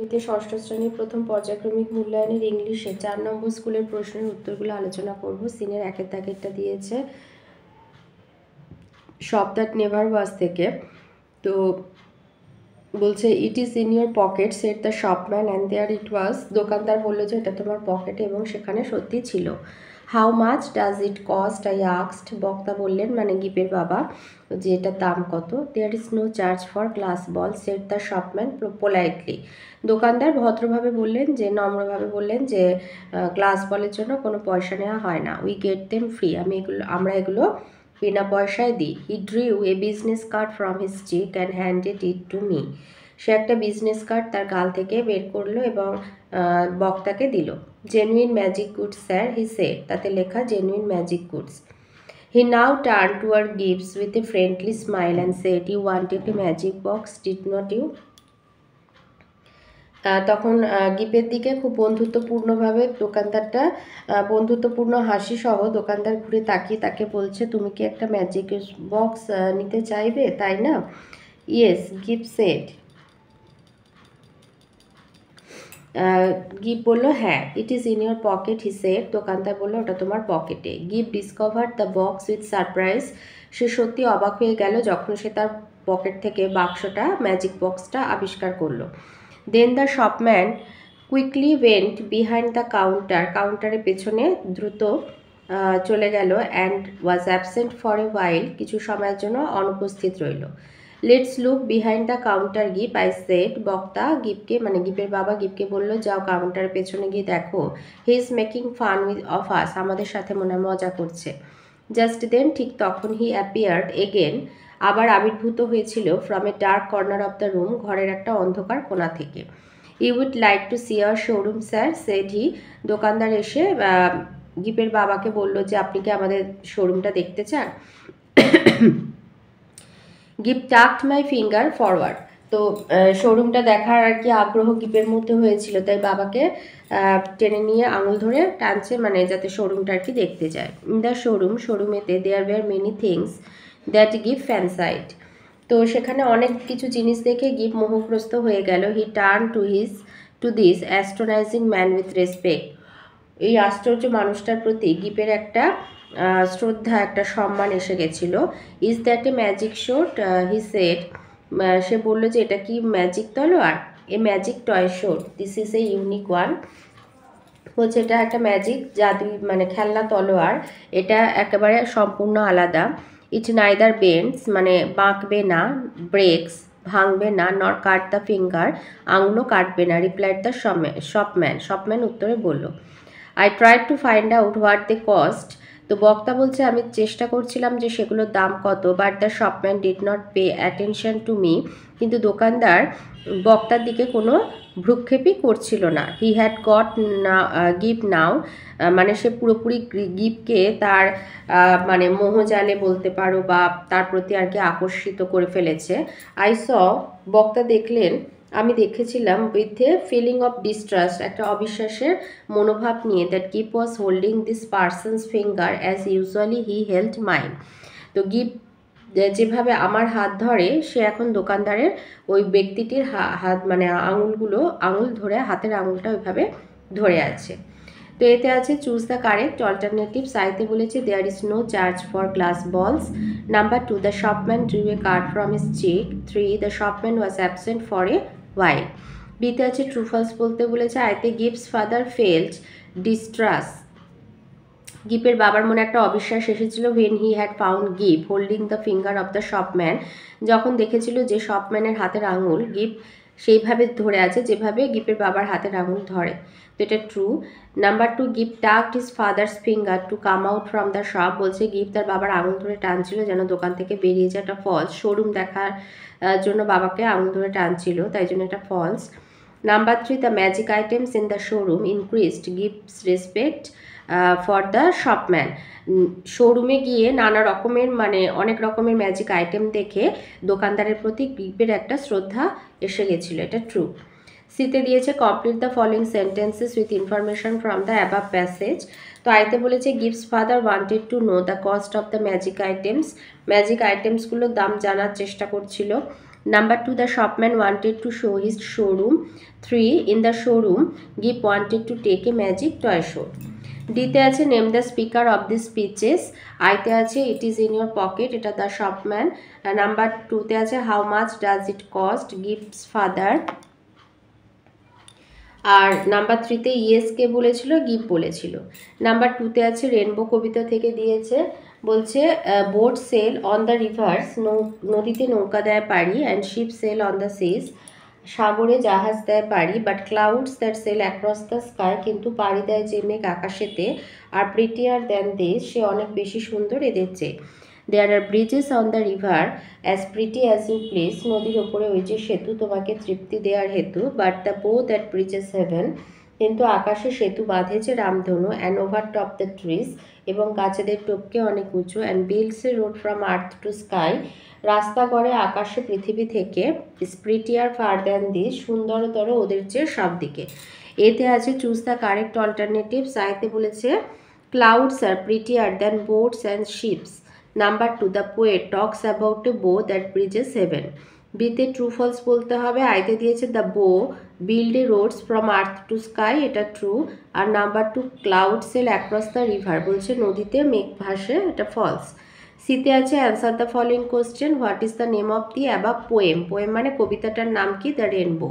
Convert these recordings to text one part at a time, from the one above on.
এতে ষষ্ঠ শ্রেণীর প্রথম পর্যায়ক্রমিক মূল্যায়নের ইংলিশে 4 নম্বর স্কুলের প্রশ্নের উত্তরগুলো আলোচনা করব। সিনের একের দাগেরটা দিয়েছে শপ দ্যাট নেভার ওয়াজ থেকে। তো বলছে it is in your pocket said the shopman and there it was. দোকানদার বললো যে এটা তোমার পকেটে এবং সেখানে সত্যি ছিল। How much does it cost I asked. বক্তা বললেন মানে গিপের বাবা যে এটার দাম কত। There is no charge for glass ball said the shopman politely. দোকানদার ভদ্রভাবে বললেন যে নম্রভাবে বললেন যে গ্লাস বলের জন্য কোনো পয়সা নেওয়া হয় না। We get them free. আমরা এগুলো বিনা পয়সায় দিই। He drew a business card from his cheek and handed it to me. সে একটা বিজনেস কার্ড তার গাল থেকে বের করলো এবং বক্তাকে দিল। Genuine magic goods sir he said. তাতে লেখা genuine magic goods. He now turn toward gives with a friendly smile and said you wanted a magic box did not you. তখন গিপের দিকে খুব বন্ধুত্বপূর্ণভাবে দোকানদারটা বন্ধুত্বপূর্ণ হাসি সহ দোকানদার ঘুরে তাকিয়ে তাকে বলছে তুমি কি একটা ম্যাজিক বক্স নিতে চাইবে তাই না? Yes গিপ shed. গিপ বললো হ্যাঁ। It is in your pocket he said. দোকানদার বললো ওটা তোমার পকেটে। Gip discover the box with surprise. সে সত্যি অবাক হয়ে গেল যখন সে তার পকেট থেকে বাক্সটা ম্যাজিক বক্সটা আবিষ্কার করলো। Then the shopman quickly went behind the কাউন্টারের পেছনে দ্রুত চলে গেল and was absent for a while. কিছু সময়ের জন্য অনুপস্থিত রইল। Let's look behind the counter Gip I said. বক্তা গিপকে মানে গিপের বাবা গিপকে বললো যাও কাউন্টারের পেছনে গিয়ে দেখো। He is making fun with of us. আমাদের সাথে মনে মজা করছে। জাস্ট দেন ঠিক তখন হি অ্যাপিয়ার্ড এগেন। আবার আবির্ভূত হয়েছিল from a dark corner of the room. ঘরের একটা অন্ধকার কোণা থেকে। You would like to see our showroom sir said he. দোকানদার এসে গিপের বাবাকে বললো যে আপনি কি আমাদের শোরুমটা দেখতে চান? গিপ টাকড মাই ফিঙ্গার ফরওয়ার্ড। তো শোরুমটা দেখার আর কি আগ্রহ গিপের মধ্যে হয়েছিল, তাই বাবাকে টেনে নিয়ে আঙুল ধরে টানছে মানে যাতে শোরুমটা আর কি দেখতে যায়। ইন দ্য শোরুমেতে there were many things that give fancied. তো সেখানে অনেক কিছু জিনিস দেখে গিপ মোহগ্রস্ত হয়ে গেল। He turn to this অ্যাস্ট্রোনাইজিং man with respect. এই আশ্চর্য মানুষটার প্রতি গিপের একটা শ্রদ্ধা একটা সম্মান এসে গেছিল। Is that a magic sword he said. সে বললো যে এটা কি ম্যাজিক তলোয়ার? A magic toy sword this is a unique one. বলছে এটা একটা ম্যাজিক জাদু মানে খেলনা তলোয়ার, এটা একেবারে সম্পূর্ণ আলাদা। ইট নাইদার বেন্ডস মানে বাঁকবে না, ব্রেকস ভাঙবে না, নর কাট দ্য ফিঙ্গার আঙুলও কাটবে না। রিপ্লাইড দ্য শপম্যান উত্তরে বলল। I tried to find out what they cost. তো বক্তা বলছে আমি চেষ্টা করছিলাম যে সেগুলোর দাম কত। But the shopman did not pay attention to me. কিন্তু দোকানদার বক্তার দিকে কোনো ভ্রুক্ষেপই করছিল না। হি হ্যাড গট গিভ নাও মানে সে পুরোপুরি গিভকে তার মানে মোহজালে বলতে পারো বা তার প্রতি আর কি আকর্ষিত করে ফেলেছে। আই স বক্তা দেখলেন আমি দেখেছিলাম with a feeling of distrust একটা অবিশ্বাসের মনোভাব নিয়ে that Gip was holding this person's finger as usually he held mine. তো গিপ যেভাবে আমার হাত ধরে সে এখন দোকানদারের ওই ব্যক্তিটির হাত মানে আঙুল ধরে হাতের আঙুলটা ওইভাবে ধরে আছে। তো এতে আছে চুজ দ্য কারেক্ট অল্টারনেটিভস। আইতে বলেছে there is no charge for glass balls. Number 2 the shopman drew a card from his cheek. 3 the shopman was absent for a while. বিতে আছে ট্রু ফলস বলতে বলেছে। আইতে গিভস ফাদার ফেল্ট ডিস্ট্রাস্ট। গিপের বাবার মনে একটা অবিশ্বাস এসেছিল when he had found Gip holding the finger of the shopman. যখন দেখেছিল যে শপম্যানের হাতের আঙুল গিপ সেইভাবে ধরে আছে যেভাবে গিপের বাবার হাতের আঙুল ধরে। তো এটা true. Number 2 Gip tucked his father's finger to come out from the shop. বলছে গিপ তার বাবার আঙুল ধরে টানছিল যেন দোকান থেকে বেরিয়ে যায়, এটা ফলস। শোরুম দেখার জন্য বাবাকে আঙুল ধরে টানছিল, তাই জন্য এটা false. Number 3 the magic items in the showroom increased gives respect for the shopman. শোরুমে গিয়ে নানা রকমের মানে অনেক রকমের ম্যাজিক আইটেম দেখে দোকানদারের প্রতি গিপের একটা শ্রদ্ধা এসে গেছিলো, এটা ট্রু। সিতে দিয়েছে complete the following sentences with information from the above passage. তো আইতে বলেছে গিভস father wanted to know the cost of the magic items. Magic আইটেমসগুলোর দাম জানার চেষ্টা করছিল। Number 2, the shopman wanted to show his showroom. 3, in the showroom, Gip wanted to take a magic toy show. ডিতে আছে name the speaker of the speeches, আইতে আছে it is in your pocket, এটা দ্য শপম্যান। নাম্বার 2তে আছে how much does it cost, Gip's father. আর number 3তে yes কে বলেছিল, গিফট বলেছিল। নাম্বার 2তে আছে রেনবো কবিতা থেকে দিয়েছে, বলছে boat sail on the rivers, নদীতে নৌকা দেয় পারি, and ship sail on the seas, সাগরে জাহাজ দেয় পারি, but clouds that sail across the sky, কিন্তু পাড়ি দেয় যে মেঘ আকাশেতে, আর প্রিটিয়ার দ্যান দিস, সে অনেক বেশি সুন্দর এদের চেয়ে। There are bridges on the river as pretty as you please, নদীর ওপরে ওই যে সেতু তোমাকে তৃপ্তি দেওয়ার হেতু, but the bow that bridges heaven, কিন্তু আকাশে সেতু বাঁধেছে রামধনু, and over top the trees, এবং গাছেদের টপকে অনেক উঁচু, and builds a road from earth to sky, রাস্তা করে আকাশে পৃথিবী থেকে, স্প্রিটিয়ার ফার দ্যান দিস, সুন্দরতর ওদের চেয়ে সব দিকে। এতে আছে চুজ দ্য কারেক্ট অল্টারনেটিভস, আইতে বলেছে clouds are prettier than boats and ships. Number 2, the poet talks about a bow that bridges heaven. বিতে ট্রু ফলস বলতে হবে, আইতে দিয়েছে the bow build a roads from earth to sky, এটা true. আর number 2, cloud sail across the river, বলছে নদীতে মেঘ ভাসে, এটা ফলস। সিতে আছে answer the following question, what is the name of the above poem, poem মানে কবিতাটার নাম কি, দ্য রেনবো।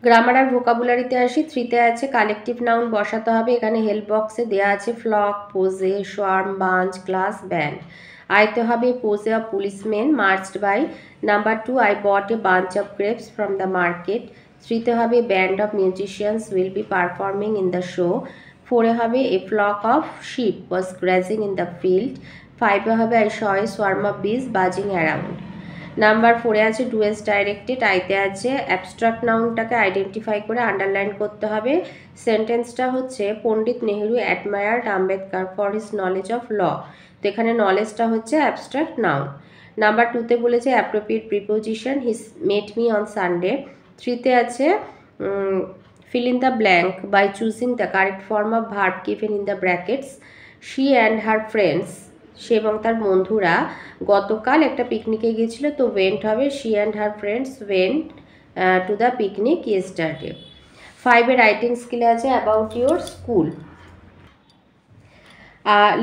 গ্রামার আর ভোকাবুলারিতে আসি। 3তে আছে কালেকটিভ নাউন বসাতে হবে, এখানে হেল্প বক্সে দেওয়া আছে flock, posse, swarm, bunch, class, band. আইতে হবে posse of policeman marched by. Number 2, I bought a bunch of grapes from the market. 3তে হবে band of musicians will be performing in the show. 4এ হবে a flock of sheep was grazing in the field. 5এ হবে I saw a swarm of bees buzzing around. Number 4এ আছে do as directed, আইতে আছে abstract নাউনটাকে identify করে underline করতে হবে। সেন্টেন্সটা হচ্ছে Pandit Nehru admired Ambedkar for his knowledge of law, তো এখানে নলেজটা হচ্ছে অ্যাবস্ট্রাক্ট নাউন। নাম্বার 2তে বলেছে appropriate preposition, his met me on Sunday. 3তে আছে fill in the blank by choosing the correct form of verb given in the brackets. She and her friends, সে এবং তার বন্ধুরা গতকাল একটা পিকনিকে গিয়েছিল, তো ওয়েন্ট হবে she and her friends went to the picnic yesterday. 5এ রাইটিং স্কিলে আছে অ্যাবাউট ইউর স্কুল,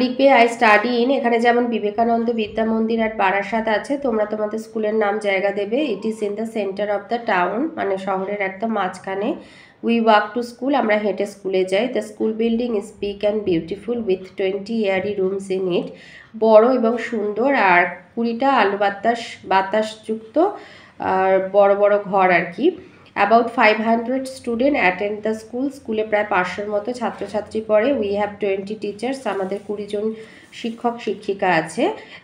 লিখবে আই স্টাডি ইন, এখানে যেমন বিবেকানন্দ বিদ্যা মন্দির আর বারাসাত আছে, তোমরা তোমাদের স্কুলের নাম জায়গা দেবে। ইট is in the centre of the town, মানে শহরের একদম মাঝখানে। উই ওয়াক টু স্কুল, আমরা হেঁটে স্কুলে যাই। The school building is big and beautiful with 20 Airee rooms in it, বড় এবং সুন্দর, আর 20টা আলো বাতাসযুক্ত আর বড় বড় ঘর আর কি। About 500 student attend the school, স্কুলে প্রায় 500-র মতো ছাত্রছাত্রী পড়ে। উই হ্যাভ 20 টিচার্স, আমাদের 20 জন শিক্ষক শিক্ষিকা আছে।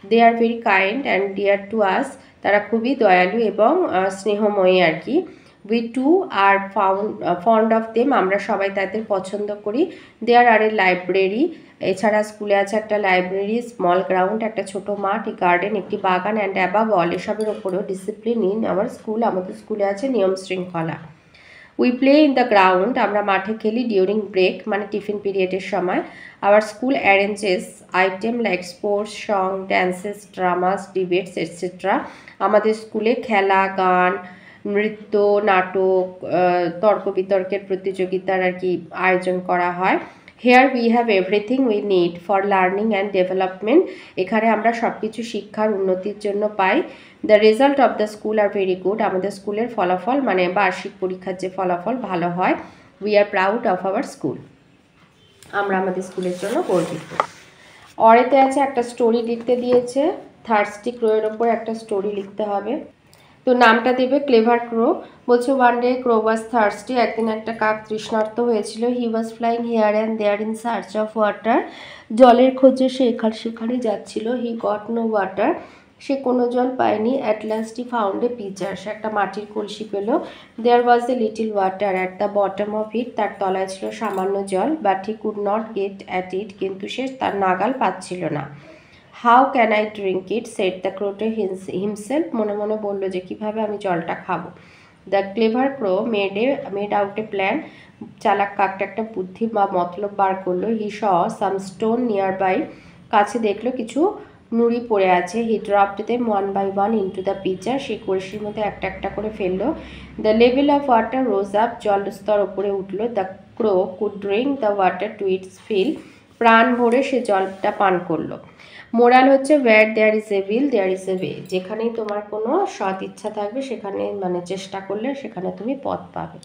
They are very kind and dear to us, তারা খুবই দয়ালু এবং স্নেহময়ী আর কি। We too are fond of them, আমরা সবাই তাদের পছন্দ করি। দেয়ার আর এ লাইব্রেরি, এছাড়া স্কুলে আছে একটা লাইব্রেরি, স্মল গ্রাউন্ড, একটা ছোট মাঠ, গার্ডেন, একটি বাগান, অ্যান্ড অ্যাবাভ অল, এসবের ওপরেও ডিসিপ্লিন ইন আওয়ার স্কুল, আমাদের স্কুলে আছে নিয়ম শৃঙ্খলা। We play in the ground, আমরা মাঠে খেলি। ডিউরিং ব্রেক মানে টিফিন পিরিয়ডের সময়। Our school arranges item like sports, song, dances, dramas, debates etcetera, আমাদের স্কুলে খেলা, গান, নৃত্য, নাটক, তর্ক বিতর্কের প্রতিযোগিতার আর কি আয়োজন করা হয়। Here we have everything we need for learning and development, এখানে আমরা সব কিছু শিক্ষার উন্নতির জন্য পাই। The result of the school are very good, আমাদের স্কুলের ফলাফল মানে বার্ষিক পরীক্ষার যে ফলাফল ভালো হয়। We are proud of our school, আমরা আমাদের স্কুলের জন্য গর্বিত। অরেতে আছে একটা স্টোরি লিখতে দিয়েছে, থার্স্টি ক্রোয়ের ওপর একটা স্টোরি লিখতে হবে। তো নামটা দেবে ক্লেভার ক্রো। বলছে one day crow was thirsty, একদিন একটা কাক তৃষ্ণার্ত হয়েছিল। He was flying here and there in search of water, জলের খোঁজে সে সেখানে যাচ্ছিল। হি গট নো ওয়াটার, সে কোনো জল পায়নি। At last he found a pitcher, সে একটা মাটির কলসি পেল। There was a little water at the bottom of it, তার তলায় ছিল সামান্য জল। But he could not get at ইট, কিন্তু সে তার নাগাল পাচ্ছিল না। How can I drink it said the crow to himself, মনে মনে বললো যে কীভাবে আমি জলটা খাবো। The clever crow made out a plan, চালাক কাকটা একটা বুদ্ধি বা মতলব বার করলো। He saw some stone nearby, কাছে দেখলো কিছু নুড়ি পড়ে আছে। He dropped them one by one into the pitcher. সে কলসির মধ্যে একটা একটা করে ফেললো। The level of water rose up, জলস্তর ওপরে উঠলো। The crow could drink the water to its fill, প্রাণ ভরে সে জলটা পান করলো। মোরাল হচ্ছে where there is a will there is a way, যেখানেই তোমার কোনো সৎ ইচ্ছা থাকবে সেখানে মানে চেষ্টা করলে সেখানে তুমি পথ পাবে।